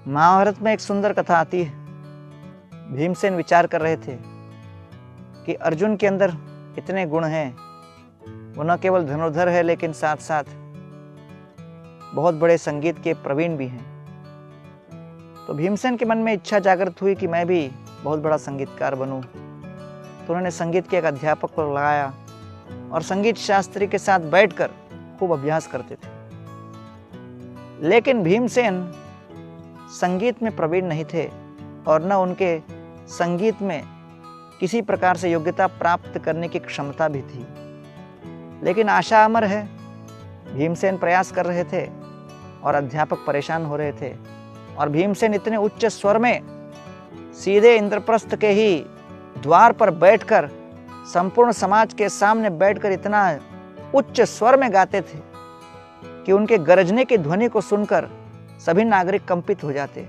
महाभारत में एक सुंदर कथा आती है। भीमसेन विचार कर रहे थे कि अर्जुन के अंदर इतने गुण हैं, वो न केवल धनुर्धर है लेकिन साथ साथ बहुत बड़े संगीत के प्रवीण भी हैं। तो भीमसेन के मन में इच्छा जागृत हुई कि मैं भी बहुत बड़ा संगीतकार बनूं। तो उन्होंने संगीत के एक अध्यापक को लगाया और संगीत शास्त्री के साथ बैठकर खूब अभ्यास करते थे। लेकिन भीमसेन संगीत में प्रवीण नहीं थे और न उनके संगीत में किसी प्रकार से योग्यता प्राप्त करने की क्षमता भी थी। लेकिन आशा अमर है, भीमसेन प्रयास कर रहे थे और अध्यापक परेशान हो रहे थे। और भीमसेन इतने उच्च स्वर में सीधे इंद्रप्रस्थ के ही द्वार पर बैठकर संपूर्ण समाज के सामने बैठकर इतना उच्च स्वर में गाते थे कि उनके गरजने की ध्वनि को सुनकर सभी नागरिक कंपित हो जाते।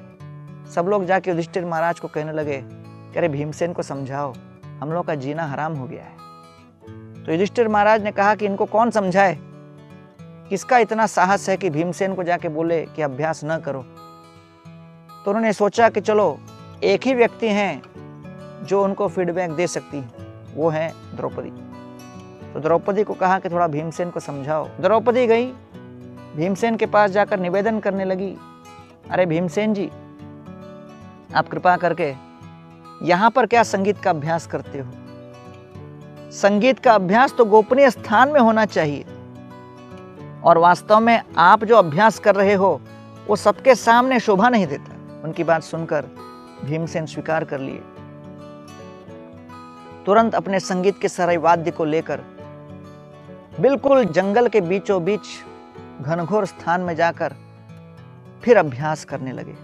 सब लोग जाके युधिष्ठिर महाराज को कहने लगे कि अरे भीमसेन को समझाओ, हम लोग का जीना हराम हो गया है। तो युधिष्ठिर महाराज ने कहा कि इनको कौन समझाए, किसका इतना साहस है कि भीमसेन को जाके बोले कि अभ्यास न करो। तो उन्होंने सोचा कि चलो एक ही व्यक्ति हैं जो उनको फीडबैक दे सकती है, वो है द्रौपदी। तो द्रौपदी को कहा कि थोड़ा भीमसेन को समझाओ। द्रौपदी गई, भीमसेन के पास जाकर निवेदन करने लगी, अरे भीमसेन जी, आप कृपा करके यहाँ पर क्या संगीत का अभ्यास करते हो? संगीत का अभ्यास तो गोपनीय स्थान में होना चाहिए, और वास्तव में आप जो अभ्यास कर रहे हो वो सबके सामने शोभा नहीं देता। उनकी बात सुनकर भीमसेन स्वीकार कर लिए। तुरंत अपने संगीत के सारे वाद्य को लेकर बिल्कुल जंगल के बीचों बीच घनघोर स्थान में जाकर फिर अभ्यास करने लगे।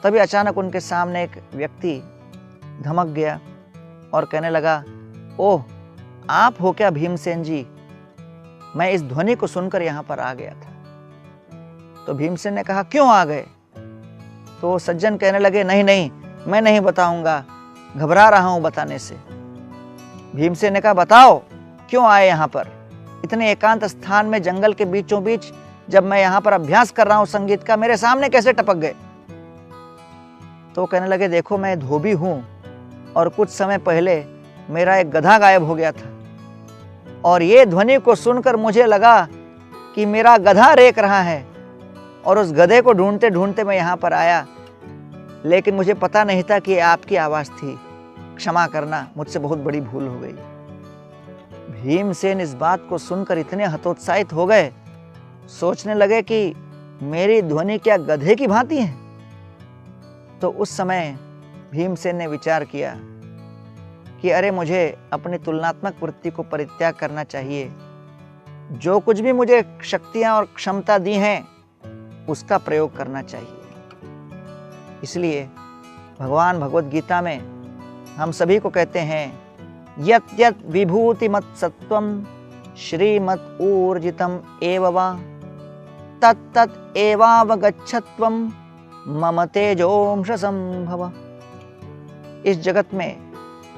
तभी अचानक उनके सामने एक व्यक्ति धमक गया और कहने लगा, ओह, आप हो क्या भीमसेन जी? मैं इस ध्वनि को सुनकर यहां पर आ गया था। तो भीमसेन ने कहा, क्यों आ गए? तो सज्जन कहने लगे, नहीं नहीं, मैं नहीं बताऊंगा, घबरा रहा हूं बताने से। भीमसेन ने कहा, बताओ क्यों आए यहां पर? इतने एकांत स्थान में जंगल के बीचों बीच जब मैं यहां पर अभ्यास कर रहा हूं संगीत का, मेरे सामने कैसे टपक गए? तो कहने लगे, देखो मैं धोबी हूं और कुछ समय पहले मेरा एक गधा गायब हो गया था, और ये ध्वनि को सुनकर मुझे लगा कि मेरा गधा रेक रहा है, और उस गधे को ढूंढते ढूंढते मैं यहाँ पर आया, लेकिन मुझे पता नहीं था कि ये आपकी आवाज़ थी। क्षमा करना, मुझसे बहुत बड़ी भूल हो गई। भीमसेन इस बात को सुनकर इतने हतोत्साहित हो गए, सोचने लगे कि मेरी ध्वनि क्या गधे की भांति है? तो उस समय भीमसेन ने विचार किया कि अरे, मुझे अपनी तुलनात्मक वृत्ति को परित्याग करना चाहिए। जो कुछ भी मुझे शक्तियां और क्षमता दी हैं उसका प्रयोग करना चाहिए। इसलिए भगवान भगवत गीता में हम सभी को कहते हैं, यत् यत् विभूतिमत् सत्वं श्रीमत् ऊर्जितम् एव वा तत् तत् एवावगच्छत्वं मम तेजोंश संभव। इस जगत में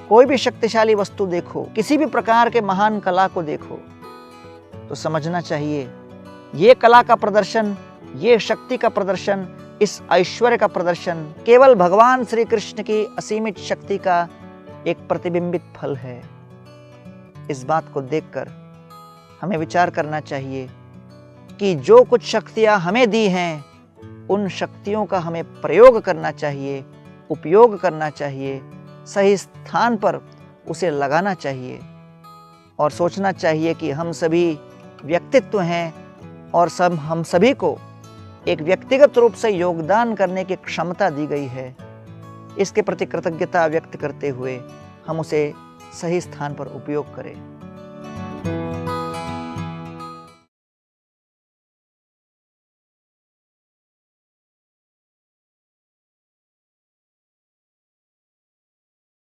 कोई भी शक्तिशाली वस्तु देखो, किसी भी प्रकार के महान कला को देखो, तो समझना चाहिए ये कला का प्रदर्शन, ये शक्ति का प्रदर्शन, इस ऐश्वर्य का प्रदर्शन केवल भगवान श्री कृष्ण की असीमित शक्ति का एक प्रतिबिंबित फल है। इस बात को देखकर हमें विचार करना चाहिए कि जो कुछ शक्तियां हमें दी हैं, उन शक्तियों का हमें प्रयोग करना चाहिए, उपयोग करना चाहिए, सही स्थान पर उसे लगाना चाहिए, और सोचना चाहिए कि हम सभी व्यक्तित्व हैं और हम सभी को एक व्यक्तिगत रूप से योगदान करने की क्षमता दी गई है। इसके प्रति कृतज्ञता व्यक्त करते हुए हम उसे सही स्थान पर उपयोग करें।